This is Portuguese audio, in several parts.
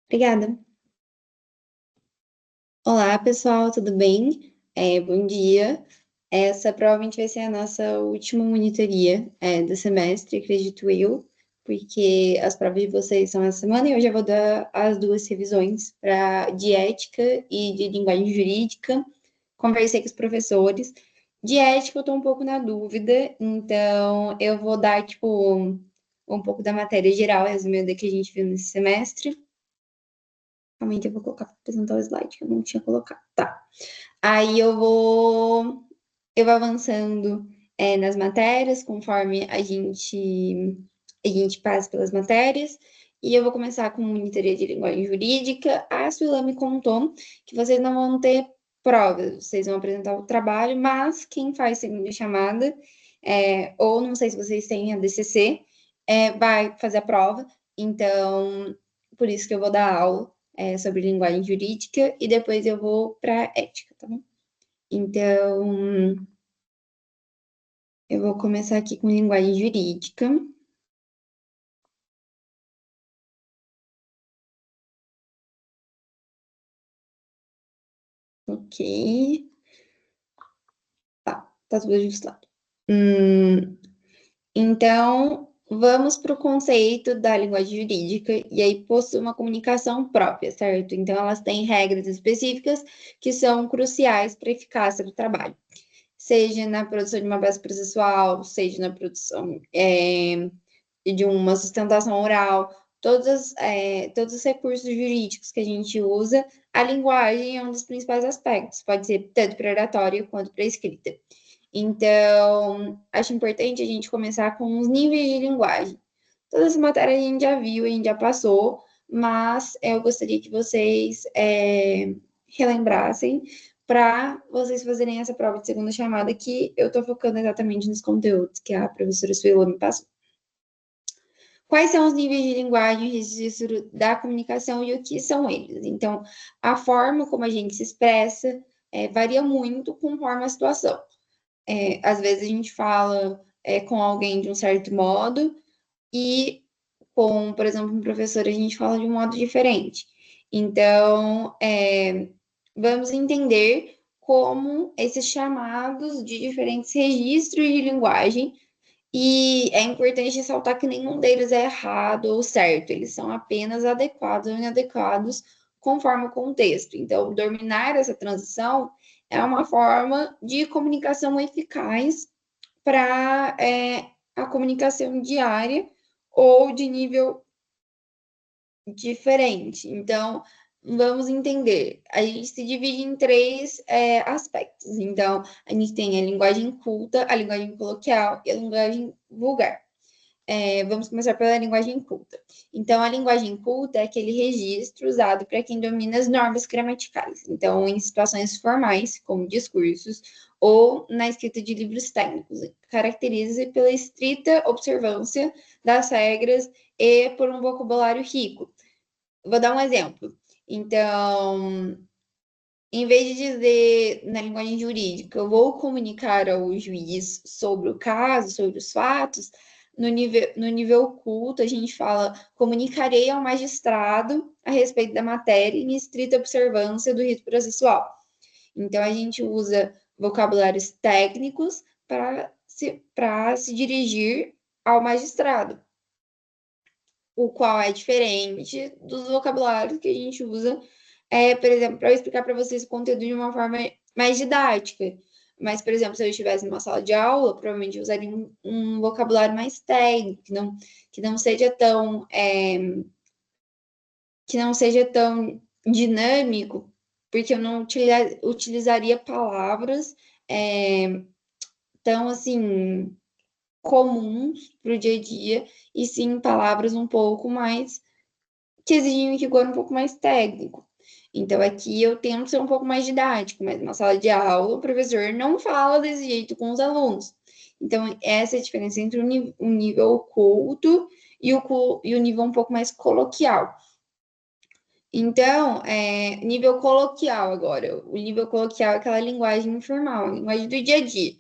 Obrigada. Olá, pessoal, tudo bem? Bom dia. Essa provavelmente vai ser a nossa última monitoria do semestre, acredito eu, porque as provas de vocês são essa semana e eu já vou dar as duas revisões de ética e de linguagem jurídica. Conversei com os professores. De ética eu estou um pouco na dúvida, então eu vou dar, tipo, um pouco da matéria geral, resumida que a gente viu nesse semestre. Realmente eu vou colocar para apresentar o slide que eu não tinha colocado. Tá. Aí eu vou avançando nas matérias, conforme a gente passa pelas matérias. E eu vou começar com monitoria de linguagem jurídica. A Suela me contou que vocês não vão ter provas, vocês vão apresentar o trabalho, mas quem faz segunda chamada, ou não sei se vocês têm a DCC, vai fazer a prova. Então, por isso que eu vou dar aula sobre linguagem jurídica e depois eu vou para ética, tá bom? Então, eu vou começar aqui com linguagem jurídica. Ok. Tá tudo ajustado. Então, vamos para o conceito da linguagem jurídica, e aí possui uma comunicação própria, certo? Então, elas têm regras específicas que são cruciais para a eficácia do trabalho, seja na produção de uma base processual, seja na produção de uma sustentação oral, todos os recursos jurídicos que a gente usa, a linguagem é um dos principais aspectos, pode ser tanto para oratória quanto para escrita. Então, acho importante a gente começar com os níveis de linguagem. Toda essa matéria a gente já viu, a gente já passou, mas eu gostaria que vocês relembrassem para vocês fazerem essa prova de segunda chamada, que eu estou focando exatamente nos conteúdos que a professora Suela me passou. Quais são os níveis de linguagem e registro da comunicação e o que são eles? Então, a forma como a gente se expressa varia muito conforme a situação. Às vezes a gente fala com alguém de um certo modo e com, por exemplo, um professor a gente fala de um modo diferente. Então, vamos entender como esses chamados de diferentes registros de linguagem e é importante ressaltar que nenhum deles é errado ou certo, eles são apenas adequados ou inadequados conforme o contexto. Então, dominar essa transição é uma forma de comunicação eficaz para a comunicação diária ou de nível diferente. Então, vamos entender. A gente se divide em três aspectos. Então, a gente tem a linguagem culta, a linguagem coloquial e a linguagem vulgar. Vamos começar pela linguagem culta. Então, a linguagem culta é aquele registro usado para quem domina as normas gramaticais. Então, em situações formais, como discursos, ou na escrita de livros técnicos, caracteriza pela estrita observância das regras e por um vocabulário rico. Vou dar um exemplo. Então, em vez de dizer na linguagem jurídica, eu vou comunicar ao juiz sobre o caso, sobre os fatos, no nível oculto, a gente fala, comunicarei ao magistrado a respeito da matéria em estrita observância do rito processual. Então, a gente usa vocabulários técnicos para se dirigir ao magistrado, o qual é diferente dos vocabulários que a gente usa, por exemplo, para eu explicar para vocês o conteúdo de uma forma mais didática. Mas, por exemplo, se eu estivesse numa sala de aula, provavelmente eu usaria um vocabulário mais técnico, que não seja tão, que não seja tão dinâmico, porque eu não utilizaria palavras tão assim comuns para o dia a dia, e sim palavras um pouco mais que exigem um rigor um pouco mais técnico. Então, aqui eu tento ser um pouco mais didático, mas na sala de aula o professor não fala desse jeito com os alunos. Então, essa é a diferença entre o nível culto e o nível um pouco mais coloquial. Então, nível coloquial agora. O nível coloquial é aquela linguagem informal, a linguagem do dia a dia.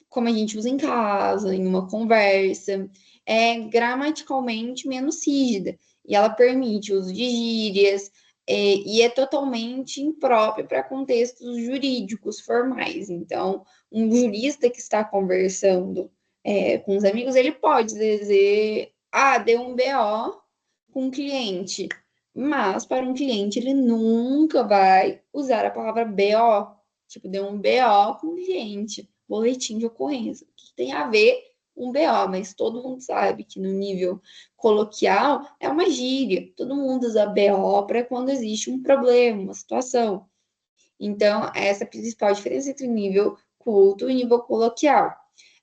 Como a gente usa em casa, em uma conversa. é gramaticalmente menos rígida e ela permite o uso de gírias e é totalmente imprópria para contextos jurídicos formais. Então, um jurista que está conversando com os amigos, ele pode dizer, deu um BO com um cliente, mas para um cliente ele nunca vai usar a palavra BO, tipo, deu um BO com o cliente, boletim de ocorrência. O que tem a ver um BO? Mas todo mundo sabe que no nível coloquial é uma gíria. Todo mundo usa BO para quando existe um problema, uma situação. Então, essa é a principal diferença entre o nível culto e o nível coloquial.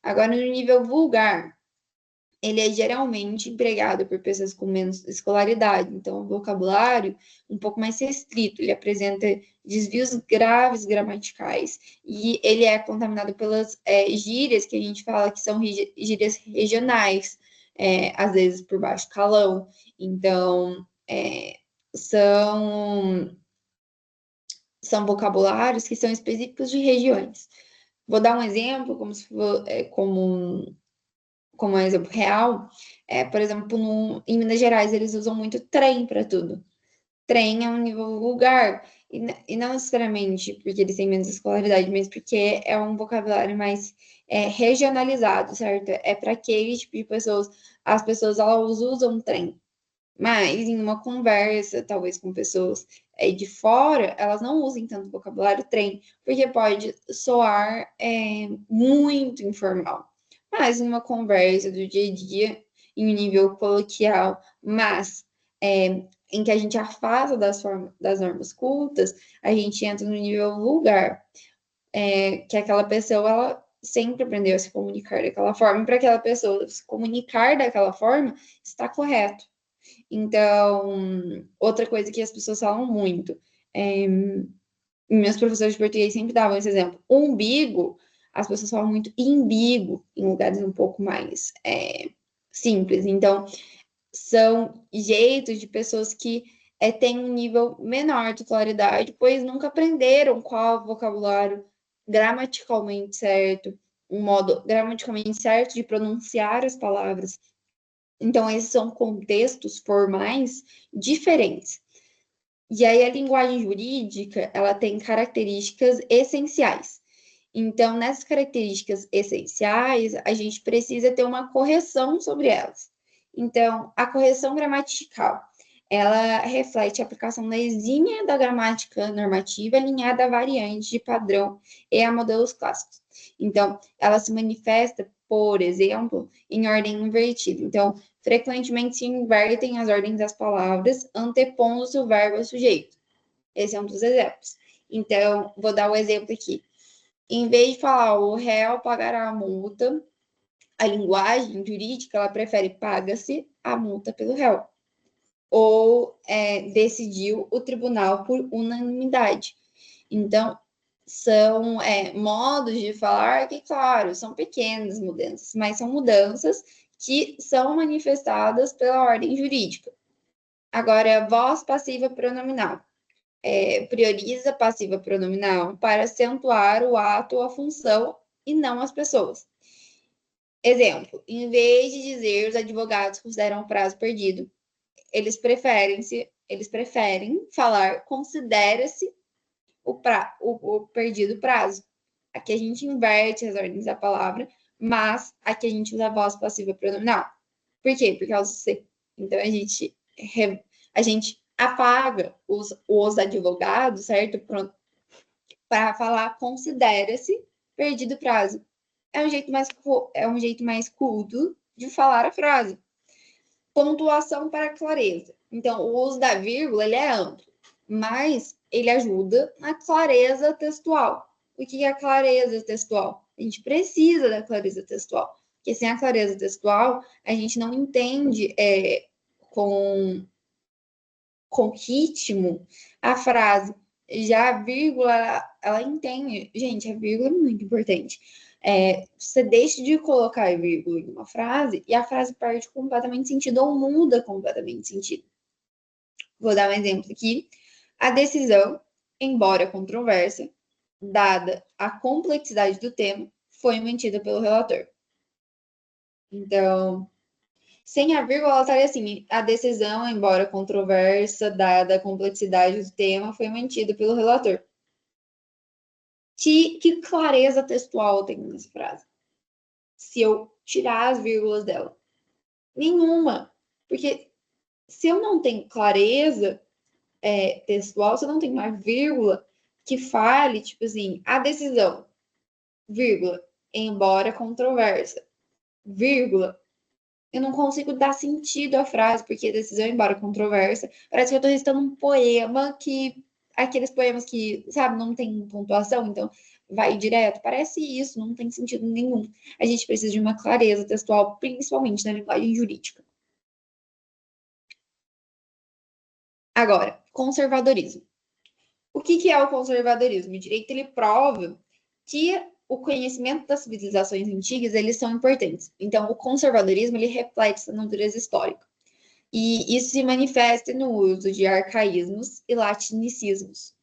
Agora, no nível vulgar, ele é geralmente empregado por pessoas com menos escolaridade, então o vocabulário um pouco mais restrito, ele apresenta desvios graves gramaticais e ele é contaminado pelas gírias que a gente fala que são gírias regionais, às vezes por baixo calão, então são, são vocabulários que são específicos de regiões. Vou dar um exemplo, como se for, como um exemplo real, por exemplo, em Minas Gerais eles usam muito trem para tudo. Trem é um nível vulgar, e não necessariamente porque eles têm menos escolaridade, mas porque é um vocabulário mais regionalizado, certo? É para aquele tipo de pessoas, as pessoas elas usam trem, mas em uma conversa, talvez com pessoas de fora, elas não usem tanto vocabulário trem, porque pode soar muito informal. Mas em uma conversa do dia a dia, em um nível coloquial, mas em que a gente afasta das normas cultas, a gente entra no nível vulgar, que aquela pessoa ela sempre aprendeu a se comunicar daquela forma, e para aquela pessoa se comunicar daquela forma está correto. Então, outra coisa que as pessoas falam muito, meus professores de português sempre davam esse exemplo. Umbigo, as pessoas falam muito imbigo em lugares um pouco mais simples. Então, são jeitos de pessoas que têm um nível menor de claridade, pois nunca aprenderam qual é o vocabulário gramaticalmente certo, um modo gramaticalmente certo de pronunciar as palavras. Então, esses são contextos formais diferentes. E aí, a linguagem jurídica, ela tem características essenciais. Então, nessas características essenciais, a gente precisa ter uma correção sobre elas. Então, a correção gramatical, ela reflete a aplicação da exímia da gramática normativa alinhada a variantes de padrão e a modelos clássicos. Então, ela se manifesta, por exemplo, em ordem invertida. Então, frequentemente se invertem as ordens das palavras, antepondo-se o verbo ao sujeito. Esse é um dos exemplos. Então, vou dar o um exemplo aqui. Em vez de falar o réu pagará a multa, a linguagem jurídica ela prefere paga-se a multa pelo réu. Ou decidiu o tribunal por unanimidade. Então, são modos de falar que, claro, são pequenas mudanças, mas são mudanças que são manifestadas pela ordem jurídica. Agora, voz passiva pronominal. Prioriza passiva pronominal para acentuar o ato ou a função e não as pessoas. Exemplo, em vez de dizer os advogados consideram o prazo perdido, eles preferem falar considera-se o perdido prazo. Aqui a gente inverte as ordens da palavra, mas aqui a gente usa a voz passiva pronominal. Por quê? Por causa do C. Então a gente apaga os advogados, certo? Para falar considera-se perdido prazo. É um jeito mais culto de falar a frase. Pontuação para clareza. Então, o uso da vírgula ele é amplo, mas ele ajuda na clareza textual. O que é a clareza textual? A gente precisa da clareza textual, porque sem a clareza textual, a gente não entende com ritmo a frase. Já a vírgula, ela entende. Gente, a vírgula é muito importante. Você deixa de colocar a vírgula em uma frase e a frase perde completamente sentido ou muda completamente sentido. Vou dar um exemplo aqui. A decisão, embora controversa, dada a complexidade do tema, foi mantida pelo relator. Então, Sem a vírgula, ela estaria assim: a decisão, embora controversa, dada a complexidade do tema, foi mantida pelo relator. Que clareza textual tem nessa frase? Se eu tirar as vírgulas dela? Nenhuma. Porque se eu não tenho clareza textual, se eu não tenho uma vírgula que fale, tipo assim, a decisão, vírgula, embora controversa, vírgula, eu não consigo dar sentido à frase, porque a decisão, embora controversa, parece que eu estou recitando um poema que. Aqueles poemas que, sabe, não tem pontuação, então vai direto. Parece isso, não tem sentido nenhum. A gente precisa de uma clareza textual, principalmente na linguagem jurídica. Agora, conservadorismo. O que é o conservadorismo? O direito ele prova que o conhecimento das civilizações antigas eles são importantes. Então, o conservadorismo ele reflete essa natureza histórica. E isso se manifesta no uso de arcaísmos e latinicismos.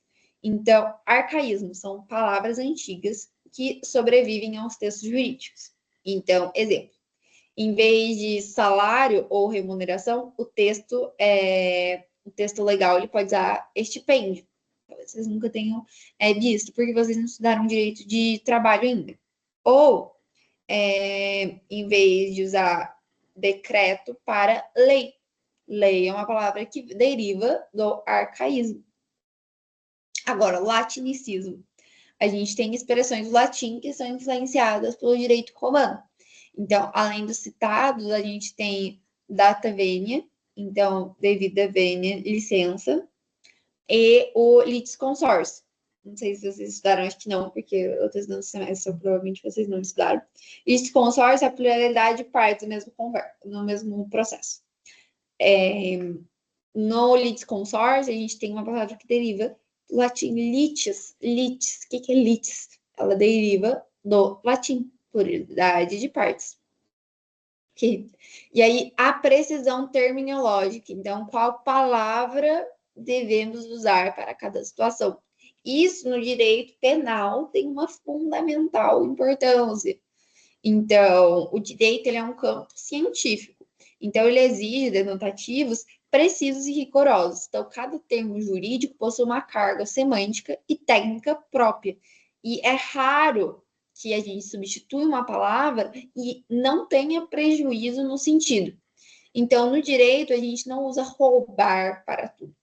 Então, arcaísmos são palavras antigas que sobrevivem aos textos jurídicos. Então, exemplo, em vez de salário ou remuneração, o texto legal ele pode usar estipêndio. Vocês nunca tenham visto, porque vocês não estudaram direito de trabalho ainda. Ou, em vez de usar decreto para lei. Lei é uma palavra que deriva do arcaísmo. Agora, latinicismo. A gente tem expressões do latim que são influenciadas pelo direito romano. Então, além dos citados, a gente tem data venia, então, devida venia, licença, e o litisconsórcio. Não sei se vocês estudaram, acho que não, porque eu estou estudando semestre, então provavelmente vocês não estudaram. Litisconsórcio é a pluralidade de partes no mesmo processo. No litisconsórcio, a gente tem uma palavra que deriva do latim litis. Litis, o que é litis? Ela deriva do latim, pluralidade de partes. Okay. E aí, a precisão terminológica. Então, qual palavra devemos usar para cada situação? Isso no direito penal tem uma fundamental importância. Então, o direito ele é um campo científico. Então, ele exige denotativos precisos e rigorosos. Então, cada termo jurídico possui uma carga semântica e técnica própria. E é raro que a gente substitui uma palavra e não tenha prejuízo no sentido. Então, no direito, a gente não usa roubar para tudo.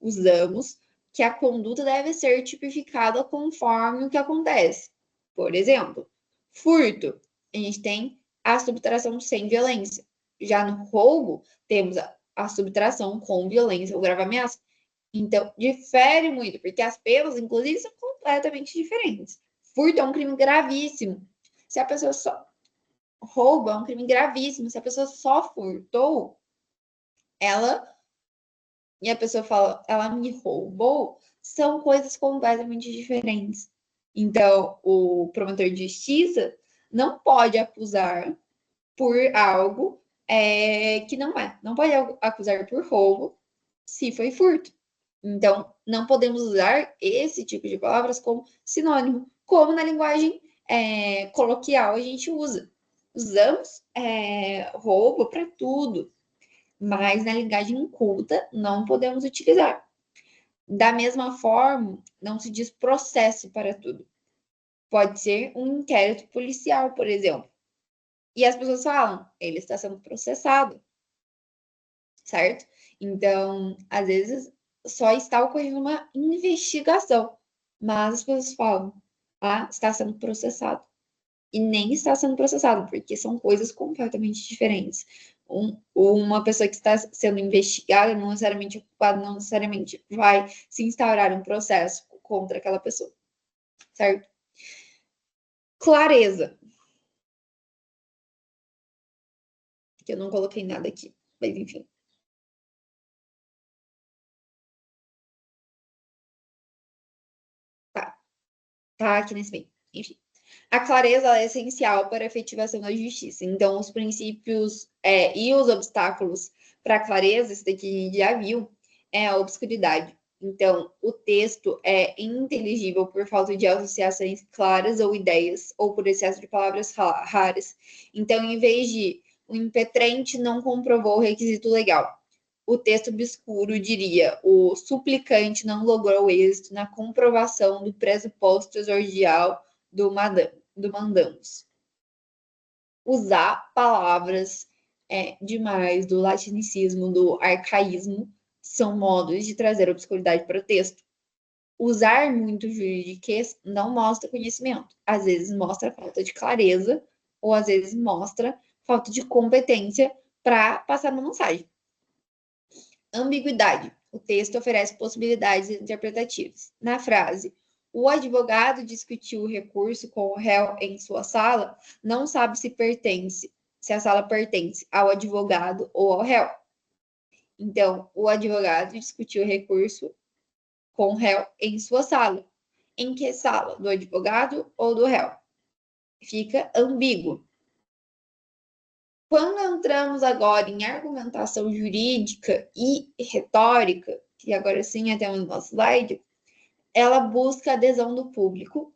Usamos que a conduta deve ser tipificada conforme o que acontece. Por exemplo, furto, a gente tem a subtração sem violência. Já no roubo, temos a subtração com violência ou grave ameaça. Então, difere muito, porque as penas, inclusive, são completamente diferentes. Furto é um crime gravíssimo. Se a pessoa só rouba, é um crime gravíssimo. Se a pessoa só furtou, ela e a pessoa fala, ela me roubou, são coisas completamente diferentes. Então, o promotor de justiça não pode acusar por algo que não é. Não pode acusar por roubo se foi furto. Então, não podemos usar esse tipo de palavras como sinônimo, como na linguagem coloquial a gente usa. Usamos roubo para tudo, mas na linguagem inculta não podemos utilizar. Da mesma forma, não se diz processo para tudo. Pode ser um inquérito policial, por exemplo. E as pessoas falam, ele está sendo processado, certo? Então, às vezes, só está ocorrendo uma investigação, mas as pessoas falam, está sendo processado. E nem está sendo processado, porque são coisas completamente diferentes. Uma pessoa que está sendo investigada, não necessariamente ocupada, não necessariamente vai se instaurar um processo contra aquela pessoa, certo? Clareza. Que eu não coloquei nada aqui, mas enfim. Tá aqui nesse meio. Enfim. A clareza é essencial para a efetivação da justiça. Então, os princípios e os obstáculos para a clareza, isso daqui a gente já viu, é a obscuridade. Então, o texto é ininteligível por falta de associações claras ou ideias, ou por excesso de palavras raras. Então, em vez de O impetrante não comprovou o requisito legal. O texto obscuro diria: o suplicante não logrou êxito na comprovação do pressuposto exordial do mandamos. Usar palavras demais do latinicismo, do arcaísmo, são modos de trazer obscuridade para o texto. Usar muito juridiquês não mostra conhecimento. Às vezes mostra falta de clareza, ou às vezes mostra falta de competência para passar uma mensagem. Ambiguidade. O texto oferece possibilidades interpretativas. Na frase, o advogado discutiu o recurso com o réu em sua sala, não sabe se a sala pertence ao advogado ou ao réu. Então, o advogado discutiu o recurso com o réu em sua sala. Em que sala? Do advogado ou do réu? Fica ambíguo. Quando entramos agora em argumentação jurídica e retórica, que agora sim até o nosso slide, ela busca a adesão do público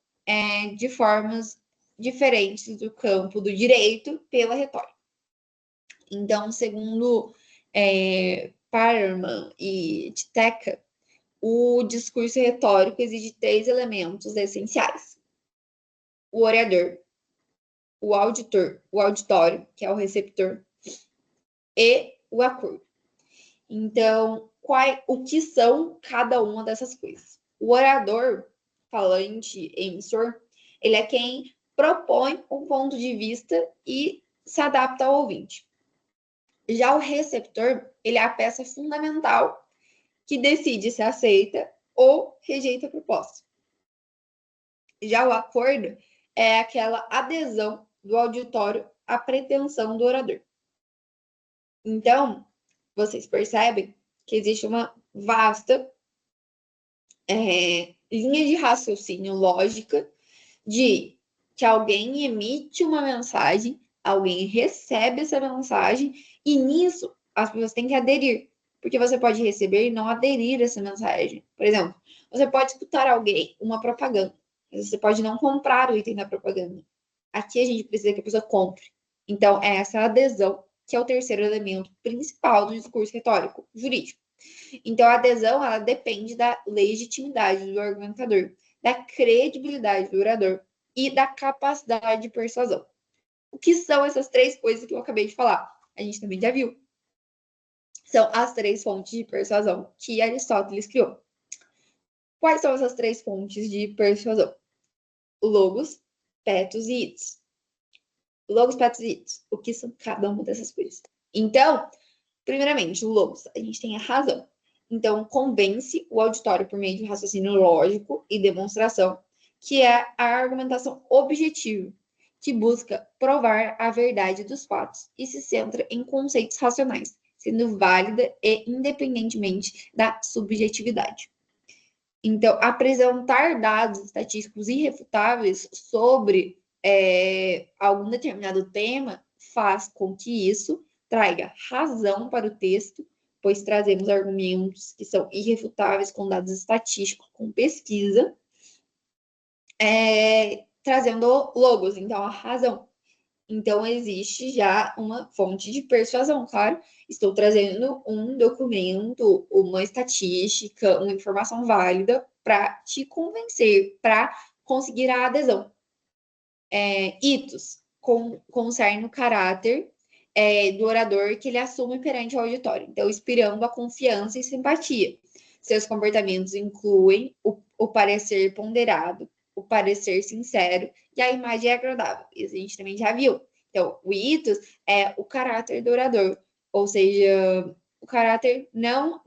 de formas diferentes do campo do direito pela retórica. Então, segundo Parman e Titeca, o discurso retórico exige 3 elementos essenciais: o orador, o auditório, que é o receptor, e o acordo. Então, o que são cada uma dessas coisas? O orador, falante, emissor, ele é quem propõe um ponto de vista e se adapta ao ouvinte. Já o receptor, ele é a peça fundamental que decide se aceita ou rejeita a proposta. Já o acordo é aquela adesão do auditório à pretensão do orador. Então, vocês percebem que existe uma vasta linha de raciocínio lógica de que alguém emite uma mensagem, alguém recebe essa mensagem, e nisso as pessoas têm que aderir. Porque você pode receber e não aderir a essa mensagem. Por exemplo, você pode escutar alguém, uma propaganda, mas você pode não comprar o item da propaganda. Aqui a gente precisa que a pessoa compre. Então, é essa adesão que é o terceiro elemento principal do discurso retórico jurídico. Então, a adesão, ela depende da legitimidade do argumentador, da credibilidade do orador e da capacidade de persuasão. O que são essas 3 coisas que eu acabei de falar? A gente também já viu. São as 3 fontes de persuasão que Aristóteles criou. Quais são essas 3 fontes de persuasão? Logos, petos e itos. Logos, petos e itos. O que são cada uma dessas coisas? Então, primeiramente, o logos, a gente tem a razão. Então, convence o auditório por meio de raciocínio lógico e demonstração, que é a argumentação objetiva, que busca provar a verdade dos fatos e se centra em conceitos racionais, sendo válida e independentemente da subjetividade. Então, apresentar dados estatísticos irrefutáveis sobre algum determinado tema faz com que isso traga razão para o texto, pois trazemos argumentos que são irrefutáveis com dados estatísticos, com pesquisa, trazendo logos, então a razão. Então, existe já uma fonte de persuasão, claro. Estou trazendo um documento, uma estatística, uma informação válida para te convencer, para conseguir a adesão. Itos concerne o caráter do orador que ele assume perante o auditório. Então, inspirando a confiança e simpatia. Seus comportamentos incluem o parecer ponderado, o parecer sincero e a imagem agradável. Isso a gente também já viu. Então, o itos é o caráter do orador, ou seja, o caráter não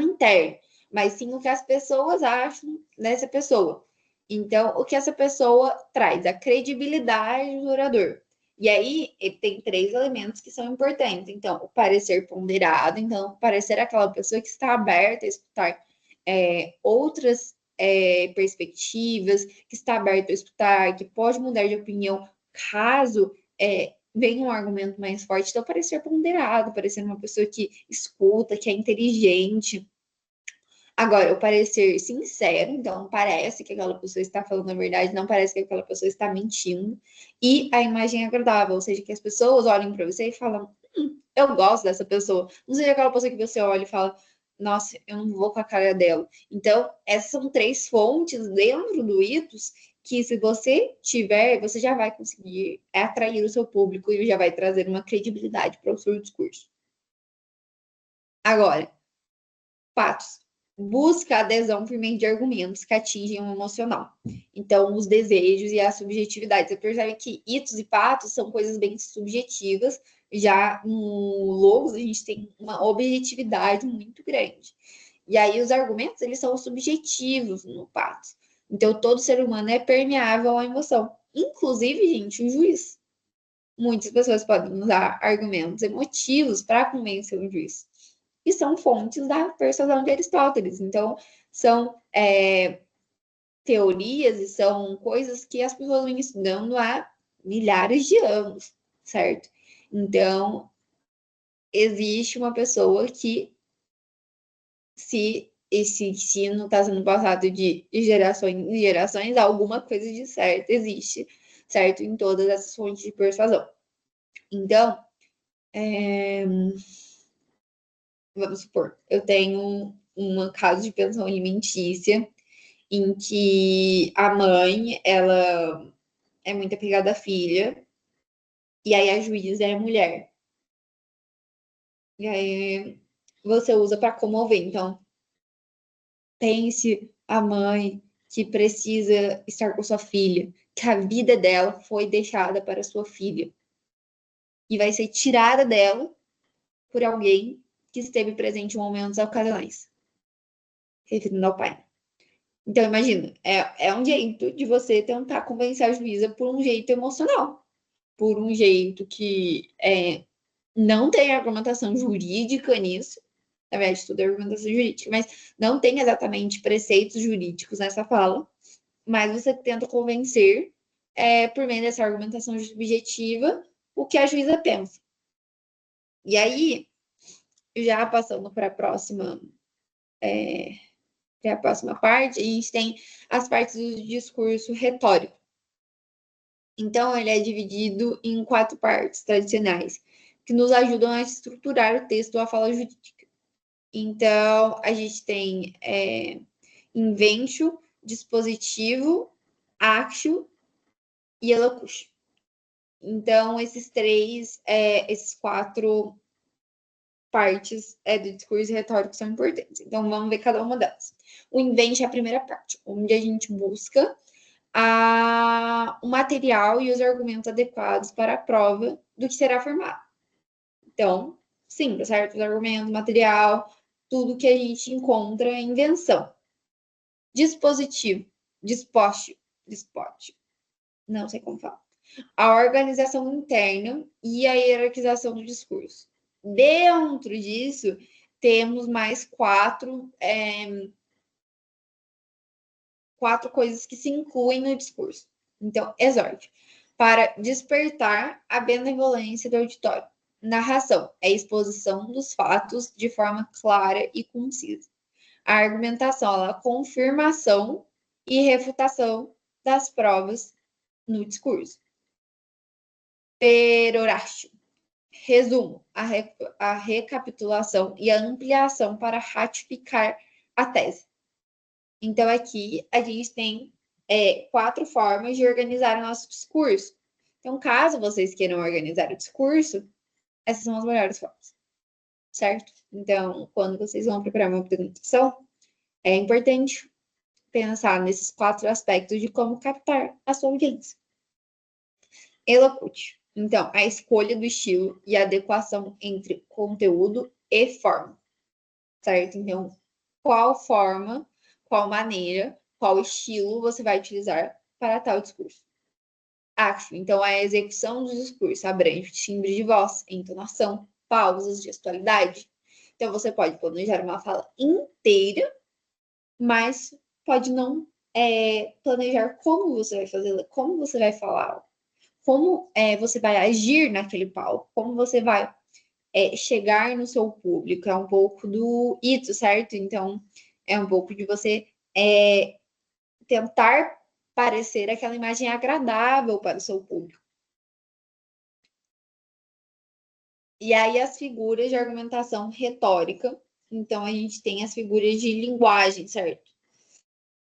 interno, mas sim o que as pessoas acham dessa pessoa. Então, o que essa pessoa traz? A credibilidade do orador. E aí, ele tem 3 elementos que são importantes. Então, o parecer ponderado. Então, parecer aquela pessoa que está aberta a escutar outras perspectivas, que está aberto a escutar, que pode mudar de opinião caso venha um argumento mais forte. Então, parecer ponderado, parecer uma pessoa que escuta, que é inteligente. Agora, o parecer sincero, então parece que aquela pessoa está falando a verdade, não parece que aquela pessoa está mentindo. E a imagem agradável, ou seja, que as pessoas olhem para você e falam, eu gosto dessa pessoa. Não seja aquela pessoa que você olha e fala, nossa, eu não vou com a cara dela. Então, essas são 3 fontes dentro do Itos que, se você tiver, você já vai conseguir atrair o seu público e já vai trazer uma credibilidade para o seu discurso. Agora, fatos. Busca adesão por meio de argumentos que atingem o emocional. Então, os desejos e a subjetividade. Você percebe que itos e patos são coisas bem subjetivas. Já no logos, a gente tem uma objetividade muito grande. E aí, os argumentos, eles são subjetivos no patos. Então, todo ser humano é permeável à emoção. Inclusive, gente, o juiz. Muitas pessoas podem usar argumentos emotivos para convencer o juiz e são fontes da persuasão de Aristóteles. Então, são teorias e são coisas que as pessoas vêm estudando há milhares de anos, certo? Então, existe uma pessoa que, se esse ensino está sendo passado de gerações em gerações, alguma coisa de certo existe, certo? Em todas essas fontes de persuasão. Então, vamos supor, eu tenho uma casa de pensão alimentícia em que a mãe, ela é muito apegada à filha, e aí a juíza é a mulher. E aí você usa para comover. Então, pense a mãe que precisa estar com sua filha, que a vida dela foi deixada para sua filha e vai ser tirada dela por alguém que esteve presente em momentos ocasionais, referindo ao pai. Então, imagina, é um jeito de você tentar convencer a juíza por um jeito emocional, por um jeito que não tem argumentação jurídica nisso. Na verdade, tudo é argumentação jurídica, mas não tem exatamente preceitos jurídicos nessa fala, mas você tenta convencer, por meio dessa argumentação subjetiva, o que a juíza pensa. E aí, já passando para a próxima parte, a gente tem as partes do discurso retórico. Então, ele é dividido em 4 partes tradicionais, que nos ajudam a estruturar o texto ou a fala jurídica. Então, a gente tem inventio, dispositivo, actio e elocutio. Então, esses 4 partes do discurso retórico são importantes. Então, vamos ver cada uma delas. O inventio é a primeira parte, onde a gente busca o material e os argumentos adequados para a prova do que será afirmado. Então, sim, certo? Os argumentos, material, tudo que a gente encontra em invenção. Dispositivo, despote, não sei como falar. A organização interna e a hierarquização do discurso. Dentro disso, temos mais 4 coisas que se incluem no discurso. Então, exorte. Para despertar a benevolência do auditório. Narração é a exposição dos fatos de forma clara e concisa. A argumentação, a confirmação e refutação das provas no discurso. Peroratio. Resumo, a recapitulação e a ampliação para ratificar a tese. Então, aqui a gente tem 4 formas de organizar o nosso discurso. Então, caso vocês queiram organizar o discurso, essas são as melhores formas, certo? Então, quando vocês vão preparar uma apresentação, é importante pensar nesses 4 aspectos de como captar a sua audiência. Elocute. Então, a escolha do estilo e a adequação entre conteúdo e forma, certo? Então, qual forma, qual maneira, qual estilo você vai utilizar para tal discurso. Actio. Então, a execução do discurso abrange timbre de voz, entonação, pausas, gestualidade. Então, você pode planejar uma fala inteira, mas pode não planejar como você vai fazê-la, como você vai falar, como você vai agir naquele palco, como você vai chegar no seu público. É um pouco do ito, certo? Então, É um pouco de você tentar parecer aquela imagem agradável para o seu público. E aí as figuras de argumentação retórica. Então, a gente tem as figuras de linguagem, certo?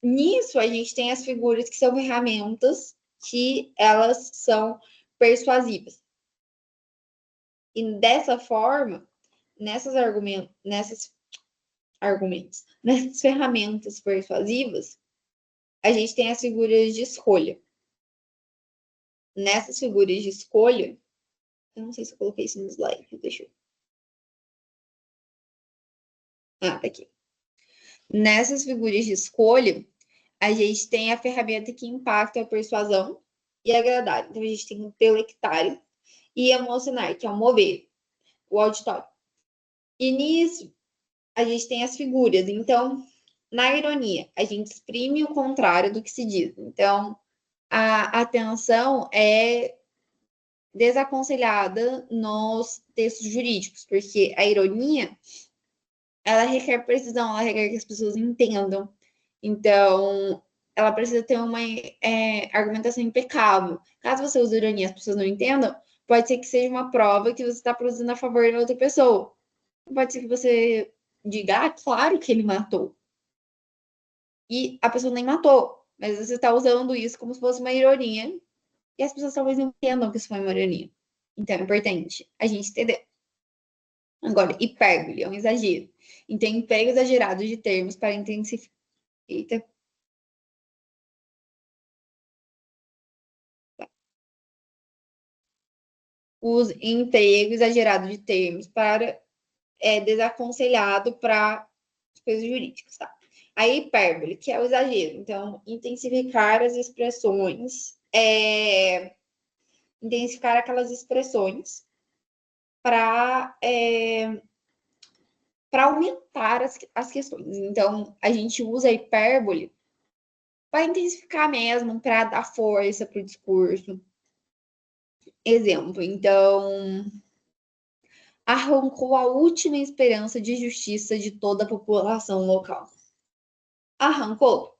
Nisso, a gente tem as figuras que são ferramentas que elas são persuasivas. E dessa forma, nessas ferramentas persuasivas, a gente tem as figuras de escolha. Nessas figuras de escolha, eu não sei se eu coloquei isso no slide, deixa eu... Ah, tá aqui. Nessas figuras de escolha, a gente tem a ferramenta que impacta a persuasão e agradar. Então, a gente tem o intelectário e emocionar, que é o mover, o auditório. E nisso, a gente tem as figuras. Então, na ironia, a gente exprime o contrário do que se diz. Então, a atenção é desaconselhada nos textos jurídicos, porque a ironia, ela requer precisão, ela requer que as pessoas entendam. Então, ela precisa ter uma argumentação impecável. Caso você use ironia e as pessoas não entendam, pode ser que seja uma prova que você está produzindo a favor da outra pessoa. Pode ser que você diga, claro que ele matou. E a pessoa nem matou, mas você está usando isso como se fosse uma ironia, e as pessoas talvez não entendam que isso foi uma ironia. Então é importante a gente entender. Agora, hipérbole é um exagero. Então, emprego exagerado de termos para intensificar. Eita. O emprego exagerado de termos para desaconselhado para coisas jurídicas, tá? A hipérbole, que é o exagero. Então, intensificar as expressões, intensificar aquelas expressões para aumentar as questões. Então, a gente usa a hipérbole para intensificar mesmo, para dar força para o discurso. Exemplo, então, arrancou a última esperança de justiça de toda a população local. Arrancou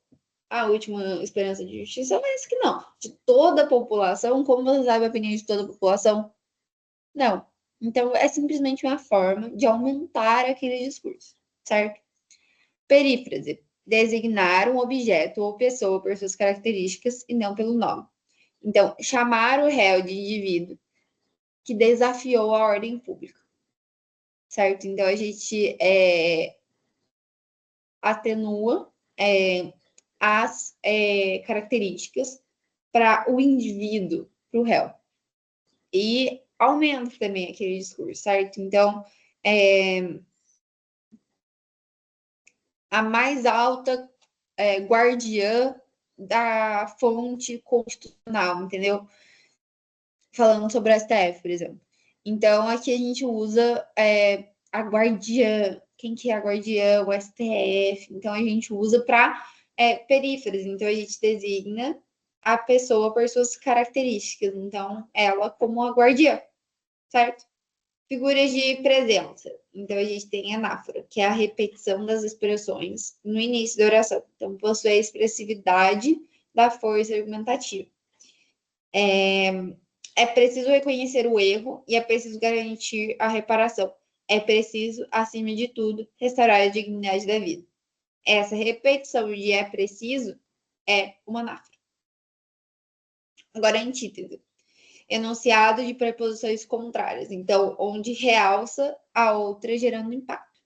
a última esperança de justiça, mas que não. De toda a população, como você sabe a opinião de toda a população? Não. Então, é simplesmente uma forma de aumentar aquele discurso, certo? Perífrase, designar um objeto ou pessoa por suas características e não pelo nome. Então, chamar o réu de indivíduo que desafiou a ordem pública, certo? Então, a gente atenua as características para o indivíduo, para o réu. E aumenta também aquele discurso, certo? Então, a mais alta guardiã da fonte constitucional, entendeu? Falando sobre a STF, por exemplo. Então, aqui a gente usa a guardiã, quem que é a guardiã? O STF. Então, a gente usa para períferas. Então, a gente designa a pessoa por suas características. Então, ela como a guardiã, certo? Figuras de presença. Então, a gente tem a anáfora, que é a repetição das expressões no início da oração. Então, possui a expressividade da força argumentativa. É preciso reconhecer o erro e é preciso garantir a reparação. É preciso, acima de tudo, restaurar a dignidade da vida. Essa repetição de é preciso é uma anáfora. Agora, a antítese. Enunciado de preposições contrárias. Então, onde realça a outra, gerando impacto.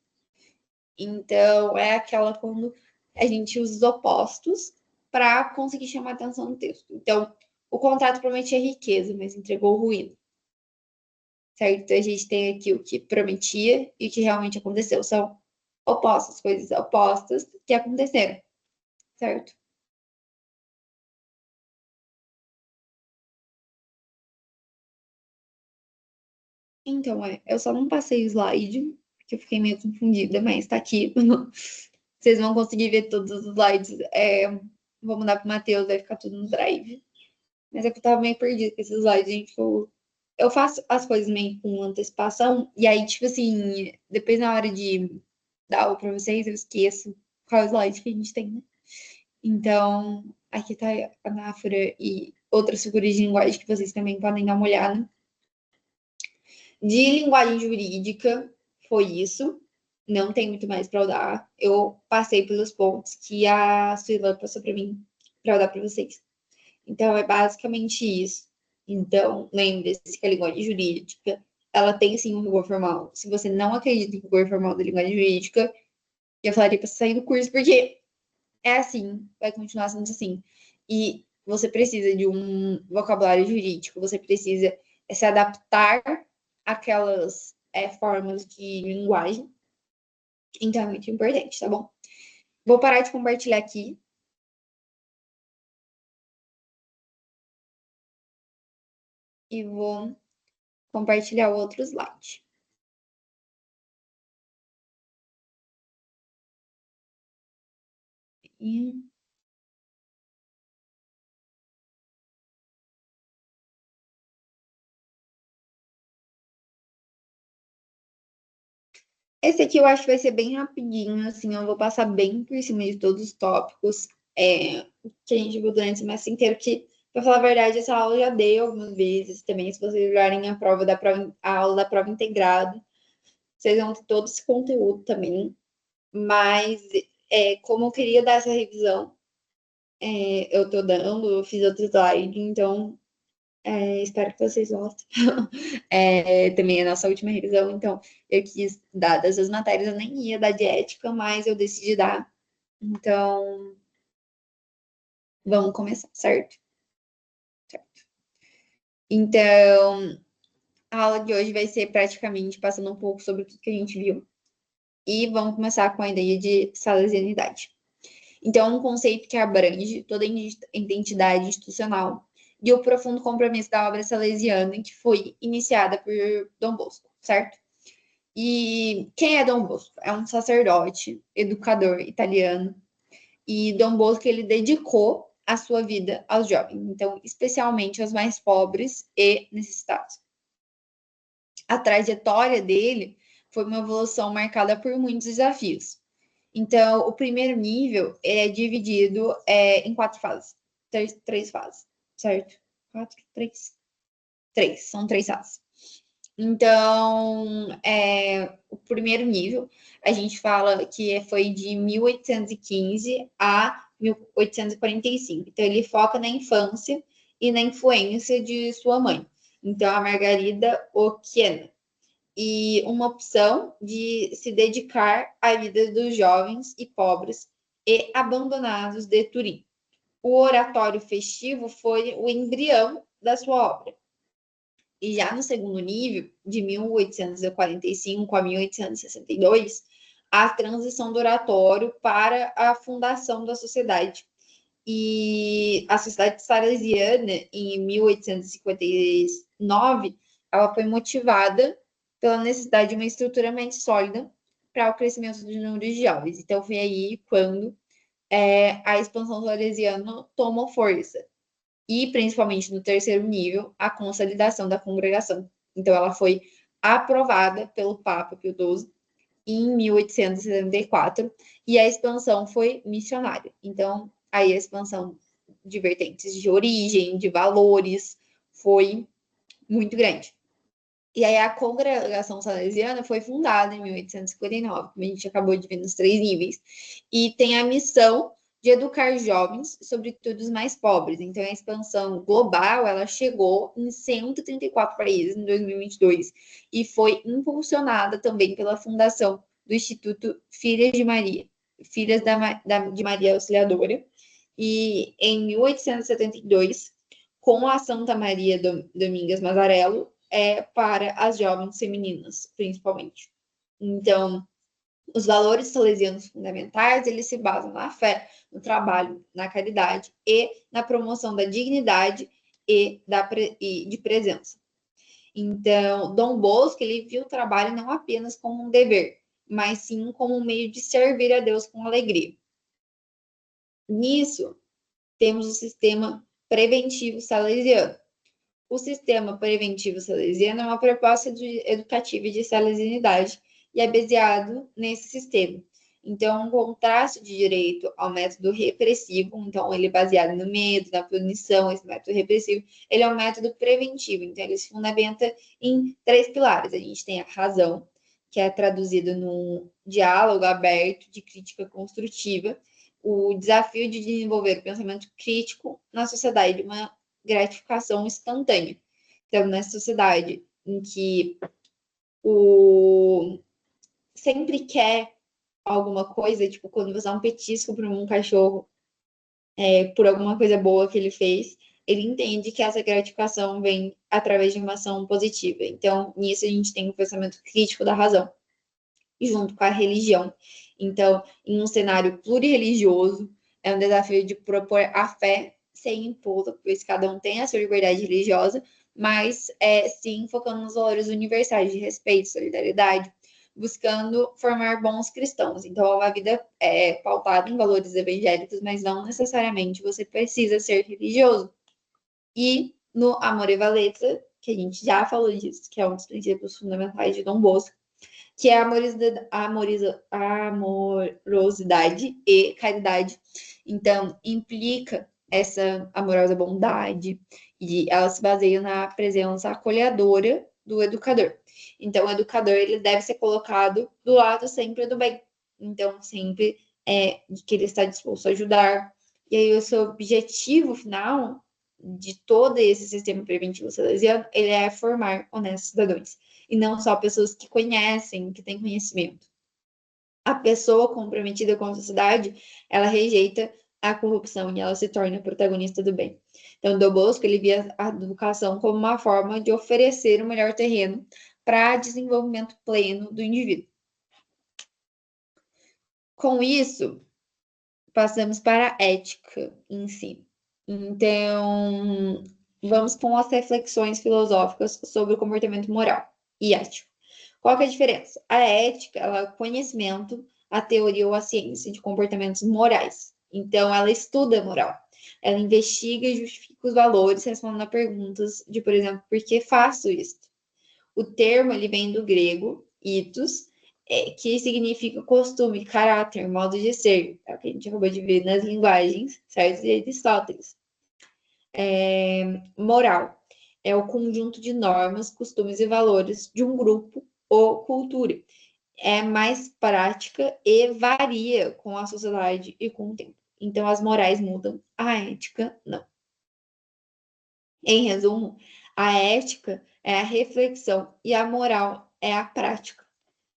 Então, é aquela quando a gente usa os opostos para conseguir chamar atenção no texto. Então, o contrato prometia riqueza, mas entregou ruína. Certo? Então, a gente tem aqui o que prometia e o que realmente aconteceu. São opostos, coisas opostas que aconteceram. Certo? Então, eu só não passei o slide, porque eu fiquei meio confundida, mas tá aqui. Vocês vão conseguir ver todos os slides. Vou mandar pro Matheus, vai ficar tudo no drive. Mas é que eu tava meio perdida com esses slides, gente. Eu faço as coisas meio com antecipação, e aí, tipo assim, depois na hora de dar aula pra vocês, eu esqueço. qual slide que a gente tem, né? Então, aqui tá a anáfora e outras figuras de linguagem que vocês também podem dar uma olhada. De linguagem jurídica, foi isso. Não tem muito mais para eu dar. Eu passei pelos pontos que a Suila passou para mim, para eu dar para vocês. Então, é basicamente isso. Então, lembre-se que a linguagem jurídica, ela tem sim um rigor formal. Se você não acredita em rigor formal da linguagem jurídica, eu falaria para sair do curso, porque é assim, vai continuar sendo assim. E você precisa de um vocabulário jurídico, você precisa se adaptar àquelas formas de linguagem. Então, é muito importante, tá bom? Vou parar de compartilhar aqui. E vou compartilhar o outro slide. E esse aqui eu acho que vai ser bem rapidinho, assim, eu vou passar bem por cima de todos os tópicos que a gente viu durante o semestre inteiro, que, pra falar a verdade, essa aula eu já dei algumas vezes também, se vocês olharem a aula da prova integrada, vocês vão ter todo esse conteúdo também, mas como eu queria dar essa revisão, eu tô dando, eu fiz outro slide, então espero que vocês gostem. Também é a nossa última revisão, então eu quis dar dessas matérias, eu nem ia dar de ética, mas eu decidi dar. Então, vamos começar, certo? Certo. Então, a aula de hoje vai ser praticamente passando um pouco sobre tudo que a gente viu. E vamos começar com a ideia de salesianidade. Então, é um conceito que abrange toda a identidade institucional e o profundo compromisso da obra salesiana que foi iniciada por Dom Bosco, certo? E quem é Dom Bosco? É um sacerdote, educador italiano, e Dom Bosco ele dedicou a sua vida aos jovens, então especialmente aos mais pobres e necessitados. A trajetória dele foi uma evolução marcada por muitos desafios. Então, o primeiro nível é dividido em 4 fases, três fases, certo? Quatro, três, são 3 fases. Então, o primeiro nível, a gente fala que foi de 1815 a 1845. Então, ele foca na infância e na influência de sua mãe. Então, a Margarida Occhiena. E uma opção de se dedicar à vida dos jovens e pobres e abandonados de Turim. O oratório festivo foi o embrião da sua obra. E já no segundo nível, de 1845 a 1862, a transição do oratório para a fundação da sociedade. E a sociedade salesiana, em 1859, ela foi motivada pela necessidade de uma estrutura mais sólida para o crescimento do número de jovens. Então, foi aí quando a expansão salesiana tomou força e principalmente no terceiro nível, a consolidação da congregação. Então, ela foi aprovada pelo Papa Pio XII em 1874 e a expansão foi missionária. Então, aí a expansão de vertentes de origem, de valores, foi muito grande. E aí a congregação salesiana foi fundada em 1859, como a gente acabou de ver nos 3 níveis, e tem a missão de educar jovens, sobretudo os mais pobres. Então, a expansão global, ela chegou em 134 países em 2022 e foi impulsionada também pela fundação do Instituto Filhas de Maria, Filhas de Maria Auxiliadora, e em 1872, com a Santa Maria Domingas Mazarello, para as jovens femininas, principalmente. Então, os valores salesianos fundamentais, eles se basam na fé, no trabalho, na caridade e na promoção da dignidade e de presença. Então, Dom Bosco, ele viu o trabalho não apenas como um dever, mas sim como um meio de servir a Deus com alegria. Nisso, temos o sistema preventivo salesiano. O sistema preventivo salesiano é uma proposta educativa de salesianidade e é baseado nesse sistema. Então, um contraste de direito ao método repressivo, então ele é baseado no medo, na punição, esse método repressivo, ele é um método preventivo, então ele se fundamenta em três pilares. A gente tem a razão, que é traduzido num diálogo aberto de crítica construtiva, o desafio de desenvolver o pensamento crítico na sociedade de uma gratificação instantânea. Então, nessa sociedade em que o sempre quer alguma coisa, tipo, quando você dá um petisco para um cachorro, por alguma coisa boa que ele fez, ele entende que essa gratificação vem através de uma ação positiva. Então, nisso a gente tem o pensamento crítico da razão, junto com a religião. Então, em um cenário plurireligioso, é um desafio de propor a fé sem imposto, pois cada um tem a sua liberdade religiosa, mas sim focando nos valores universais de respeito, solidariedade, buscando formar bons cristãos. Então, é uma vida pautada em valores evangélicos, mas não necessariamente você precisa ser religioso. E no Amor e Valeta, que a gente já falou disso, que é um dos princípios fundamentais de Dom Bosco, que é amorosidade e caridade. Então, implica essa amorosa bondade e ela se baseia na presença acolhedora do educador. Então, o educador ele deve ser colocado do lado sempre do bem. Então, sempre de que ele está disposto a ajudar. E aí, o seu objetivo final de todo esse sistema preventivo salesiano, ele é formar honestos cidadãos e não só pessoas que conhecem, que têm conhecimento. A pessoa comprometida com a sociedade, ela rejeita a corrupção e ela se torna protagonista do bem. Então, Dom Bosco, ele via a educação como uma forma de oferecer o melhor terreno para desenvolvimento pleno do indivíduo. Com isso, passamos para a ética em si. Então, vamos com as reflexões filosóficas sobre o comportamento moral e ético. Qual que é a diferença? A ética, ela é o conhecimento, a teoria ou a ciência de comportamentos morais. Então, ela estuda a moral. Ela investiga e justifica os valores, respondendo a perguntas de, por exemplo, por que faço isso? O termo, ele vem do grego, ethos, que significa costume, caráter, modo de ser. É o que a gente acabou de ver nas linguagens, certo? De Aristóteles. Moral é o conjunto de normas, costumes e valores de um grupo ou cultura. É mais prática e varia com a sociedade e com o tempo. Então, as morais mudam, a ética não. Em resumo, a ética é a reflexão e a moral é a prática.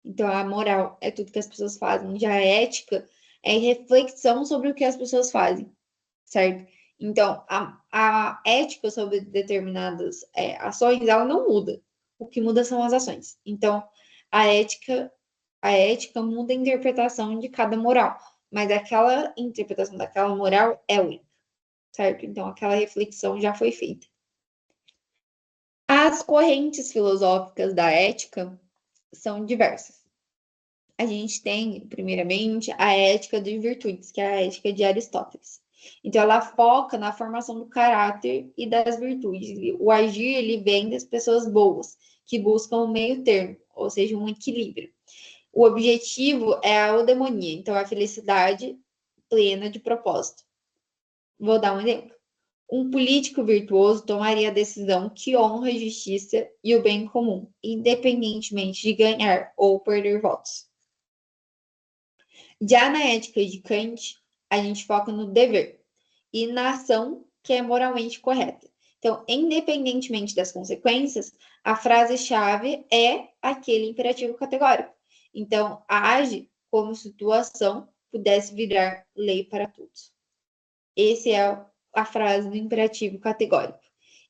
Então, a moral é tudo que as pessoas fazem, já a ética é reflexão sobre o que as pessoas fazem, certo? Então, a ética sobre determinadas ações, ela não muda. O que muda são as ações. Então, a ética, a ética muda a interpretação de cada moral, mas aquela interpretação daquela moral é única, certo? Então, aquela reflexão já foi feita. As correntes filosóficas da ética são diversas. A gente tem, primeiramente, a ética de virtudes, que é a ética de Aristóteles. Então, ela foca na formação do caráter e das virtudes. O agir, ele vem das pessoas boas, que buscam o meio termo, ou seja, um equilíbrio. O objetivo é a eudemonia, então a felicidade plena de propósito. Vou dar um exemplo. Um político virtuoso tomaria a decisão que honra a justiça e o bem comum, independentemente de ganhar ou perder votos. Já na ética de Kant, a gente foca no dever e na ação que é moralmente correta. Então, independentemente das consequências, a frase-chave é aquele imperativo categórico. Então, age como se tua ação pudesse virar lei para todos. Esse é a frase do imperativo categórico.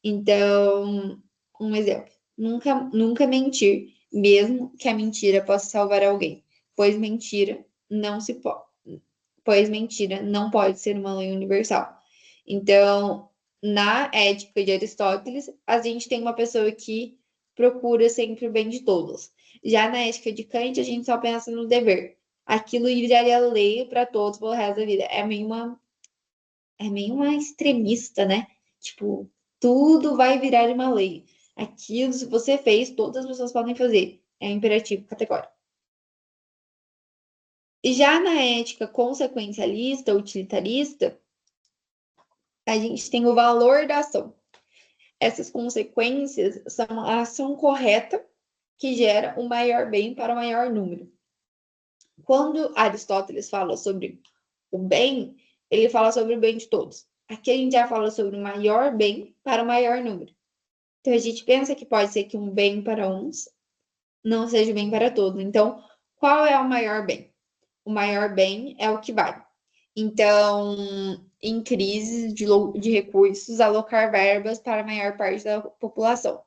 Então, um exemplo. Nunca mentir, mesmo que a mentira possa salvar alguém, pois mentira não se pode, pois mentira não pode ser uma lei universal. Então, na ética de Aristóteles, a gente tem uma pessoa que procura sempre o bem de todos. Já na ética de Kant, a gente só pensa no dever. Aquilo viraria lei para todos pelo resto da vida. É meio uma extremista, né? Tipo, tudo vai virar uma lei. Aquilo, se você fez, todas as pessoas podem fazer. É um imperativo categórico. Já na ética consequencialista, utilitarista, a gente tem o valor da ação. Essas consequências são a ação correta que gera o maior bem para o maior número. Quando Aristóteles fala sobre o bem, ele fala sobre o bem de todos. Aqui a gente já fala sobre o maior bem para o maior número. Então a gente pensa que pode ser que um bem para uns não seja bem para todos. Então, qual é o maior bem? O maior bem é o que vale. Então, em crises de recursos, alocar verbas para a maior parte da população.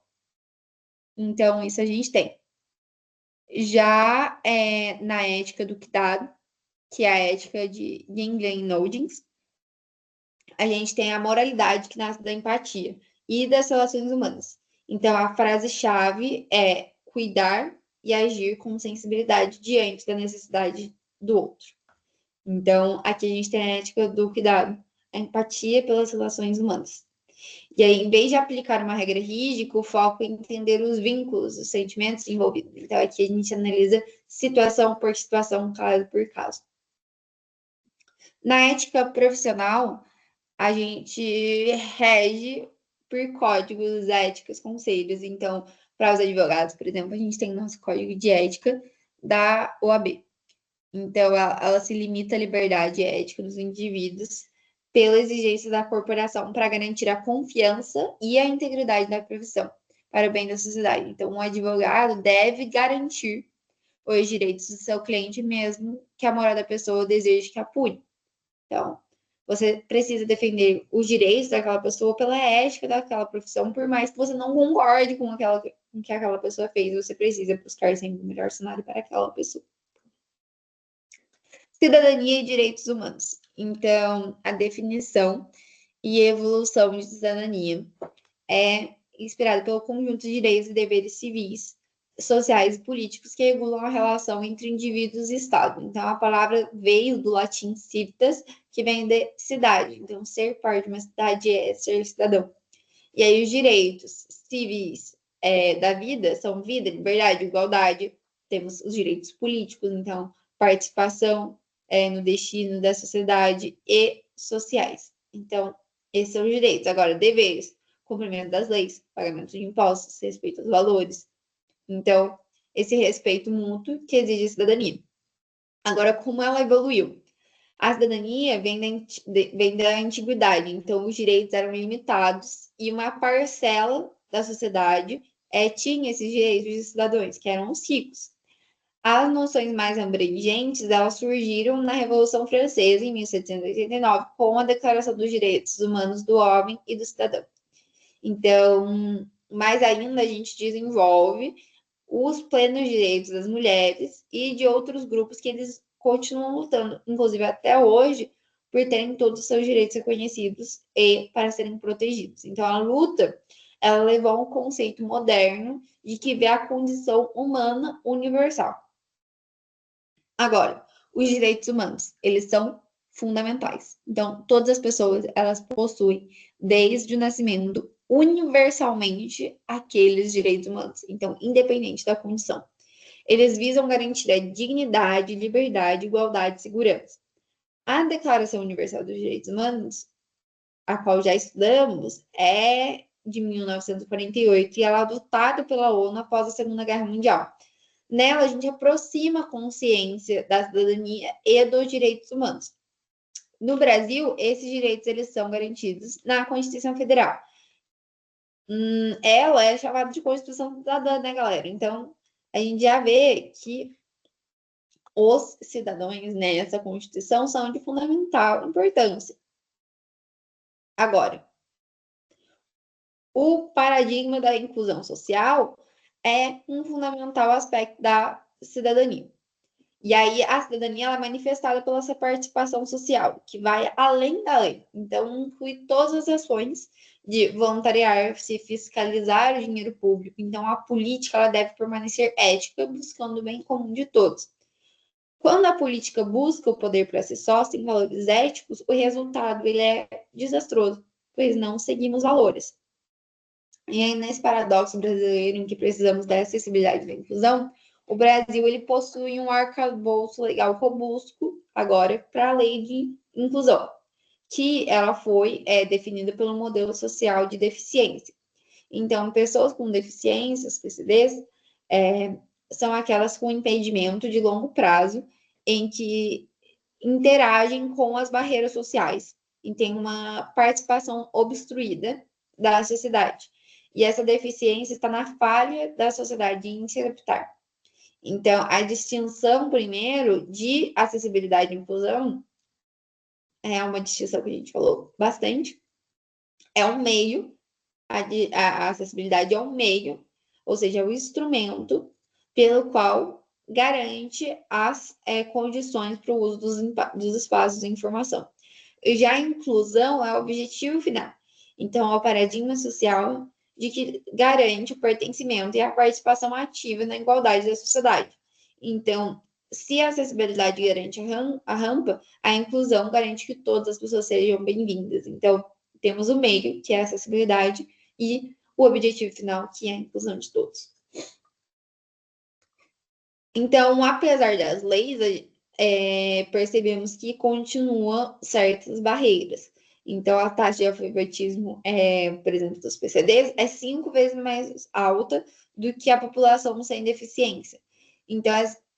Então, isso a gente tem. Já na ética do cuidado, que é a ética de Yin e Nodings, a gente tem a moralidade que nasce da empatia e das relações humanas. Então, a frase-chave é cuidar e agir com sensibilidade diante da necessidade do outro. Então, aqui a gente tem a ética do cuidado, a empatia pelas relações humanas. E aí, em vez de aplicar uma regra rígida, o foco é entender os vínculos, os sentimentos envolvidos. Então, aqui a gente analisa situação por situação, caso por caso. Na ética profissional, a gente rege por códigos éticos, conselhos. Então, para os advogados, por exemplo, a gente tem o nosso código de ética da OAB. Então, ela se limita à liberdade ética dos indivíduos pela exigência da corporação para garantir a confiança e a integridade da profissão para o bem da sociedade. Então, um advogado deve garantir os direitos do seu cliente, mesmo que a moral da pessoa deseje que apure. Então, você precisa defender os direitos daquela pessoa pela ética daquela profissão, por mais que você não concorde com o que aquela pessoa fez, você precisa buscar sempre o melhor cenário para aquela pessoa. Cidadania e direitos humanos. Então, a definição e evolução de cidadania é inspirada pelo conjunto de direitos e deveres civis, sociais e políticos que regulam a relação entre indivíduos e Estado. Então, a palavra veio do latim civitas, que vem de cidade. Então, ser parte de uma cidade é ser cidadão. E aí, os direitos civis da vida são vida, liberdade, igualdade. Temos os direitos políticos, então, participação no destino da sociedade e sociais. Então, esses são os direitos. Agora, deveres, cumprimento das leis, pagamento de impostos, respeito aos valores. Então, esse respeito mútuo que exige a cidadania. Agora, como ela evoluiu? A cidadania vem da antiguidade, então os direitos eram limitados e uma parcela da sociedade tinha esses direitos de cidadãos, que eram os ricos. As noções mais abrangentes, elas surgiram na Revolução Francesa, em 1789, com a Declaração dos Direitos Humanos do Homem e do Cidadão. Então, mais ainda, a gente desenvolve os plenos direitos das mulheres e de outros grupos que eles continuam lutando, inclusive até hoje, por terem todos os seus direitos reconhecidos e para serem protegidos. Então, a luta, ela levou a um conceito moderno de que vê a condição humana universal. Agora, os direitos humanos, eles são fundamentais. Então, todas as pessoas, elas possuem, desde o nascimento, universalmente, aqueles direitos humanos. Então, independente da condição. Eles visam garantir a dignidade, liberdade, igualdade e segurança. A Declaração Universal dos Direitos Humanos, a qual já estudamos, é de 1948 e ela é adotada pela ONU após a Segunda Guerra Mundial. Nela, a gente aproxima a consciência da cidadania e dos direitos humanos. No Brasil, esses direitos eles são garantidos na Constituição Federal. Ela é chamada de Constituição Cidadã, né, galera? Então, a gente já vê que os cidadãos nessa Constituição são de fundamental importância. Agora, o paradigma da inclusão social é um fundamental aspecto da cidadania. E aí a cidadania ela é manifestada pela essa participação social, que vai além da lei. Então, inclui todas as ações de voluntariar-se, fiscalizar o dinheiro público. Então, a política ela deve permanecer ética, buscando o bem comum de todos. Quando a política busca o poder para si só, sem valores éticos, o resultado ele é desastroso, pois não seguimos valores. E aí, nesse paradoxo brasileiro em que precisamos da acessibilidade e da inclusão, o Brasil ele possui um arcabouço legal robusto agora para a lei de inclusão, que ela foi definida pelo modelo social de deficiência. Então, pessoas com deficiências, PCDs, são aquelas com impedimento de longo prazo em que interagem com as barreiras sociais e têm uma participação obstruída da sociedade. E essa deficiência está na falha da sociedade em se adaptar. Então, a distinção, primeiro, de acessibilidade e inclusão é uma distinção que a gente falou bastante. É um meio, a acessibilidade é um meio, ou seja, é o instrumento pelo qual garante as condições para o uso dos espaços de informação. Já a inclusão é o objetivo final. Então, é o paradigma social de que garante o pertencimento e a participação ativa na igualdade da sociedade. Então, se a acessibilidade garante a rampa, a inclusão garante que todas as pessoas sejam bem-vindas. Então, temos o meio, que é a acessibilidade, e o objetivo final, que é a inclusão de todos. Então, apesar das leis, percebemos que continuam certas barreiras. Então, a taxa de alfabetismo, por exemplo, dos PCDs, é 5 vezes mais alta do que a população sem deficiência. Então,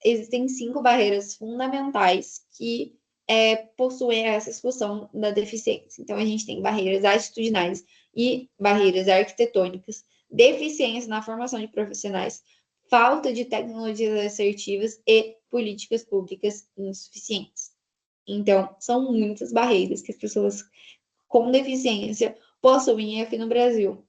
existem 5 barreiras fundamentais que possuem essa exclusão da deficiência. Então, a gente tem barreiras atitudinais e barreiras arquitetônicas, deficiência na formação de profissionais, falta de tecnologias assertivas e políticas públicas insuficientes. Então, são muitas barreiras que as pessoas com deficiência possuem aqui no Brasil.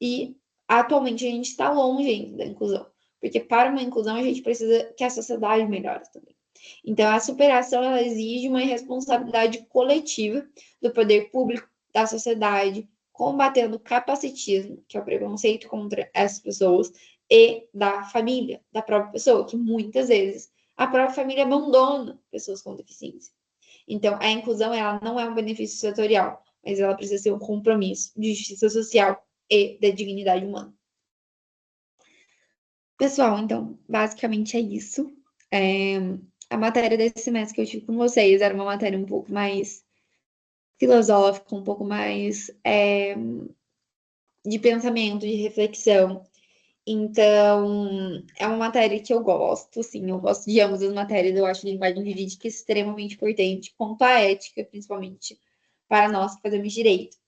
E, atualmente, a gente está longe ainda da inclusão, porque para uma inclusão a gente precisa que a sociedade melhore também. Então, a superação ela exige uma responsabilidade coletiva do poder público, da sociedade, combatendo o capacitismo, que é o preconceito contra essas pessoas, e da família, da própria pessoa, que muitas vezes a própria família abandona pessoas com deficiência. Então, a inclusão ela não é um benefício setorial, mas ela precisa ser um compromisso de justiça social e da dignidade humana. Pessoal, então, basicamente é isso. A matéria desse semestre que eu tive com vocês era uma matéria um pouco mais filosófica, um pouco mais de pensamento, de reflexão. Então, é uma matéria que eu gosto, sim, eu gosto de ambas as matérias, eu acho a linguagem jurídica extremamente importante, quanto à ética, principalmente, para nós que fazemos direito.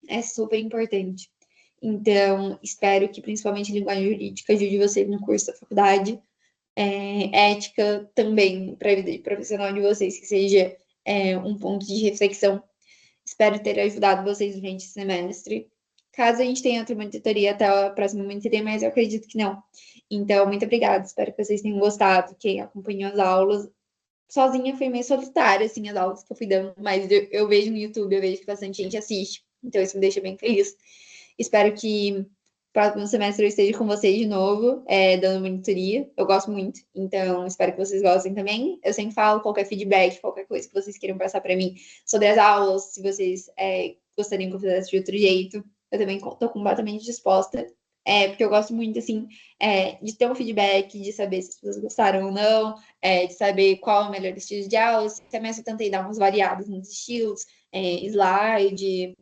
É super importante. Então, espero que, principalmente, a linguagem jurídica ajude vocês no curso da faculdade. Ética também, para a vida profissional de vocês, que seja um ponto de reflexão. Espero ter ajudado vocês durante esse semestre. Caso a gente tenha outra monitoria até a próxima monitoria, mas eu acredito que não. Então, muito obrigada. Espero que vocês tenham gostado. Quem acompanhou as aulas, sozinha foi meio solitária, assim, as aulas que eu fui dando, mas eu vejo no YouTube, eu vejo que bastante gente assiste. Então, isso me deixa bem feliz. Espero que próximo semestre eu esteja com vocês de novo, dando monitoria. Eu gosto muito, então espero que vocês gostem também. Eu sempre falo qualquer feedback, qualquer coisa que vocês queiram passar para mim sobre as aulas, se vocês gostariam que eu fizesse de outro jeito, eu também estou completamente disposta, porque eu gosto muito, assim, de ter um feedback, de saber se as pessoas gostaram ou não, de saber qual é o melhor estilo de aula. Esse semestre eu tentei dar umas variadas nos estilos, slide.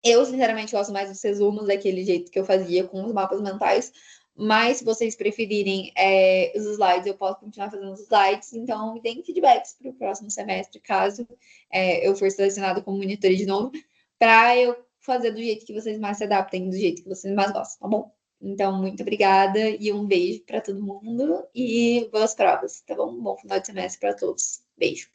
Eu, sinceramente, gosto mais dos resumos daquele jeito que eu fazia com os mapas mentais, mas se vocês preferirem os slides, eu posso continuar fazendo os slides, então me deem feedbacks para o próximo semestre, caso eu for selecionado como monitor de novo, para eu fazer do jeito que vocês mais se adaptem, do jeito que vocês mais gostam, tá bom? Então, muito obrigada e um beijo para todo mundo e boas provas, tá bom? Bom final de semestre para todos. Beijo.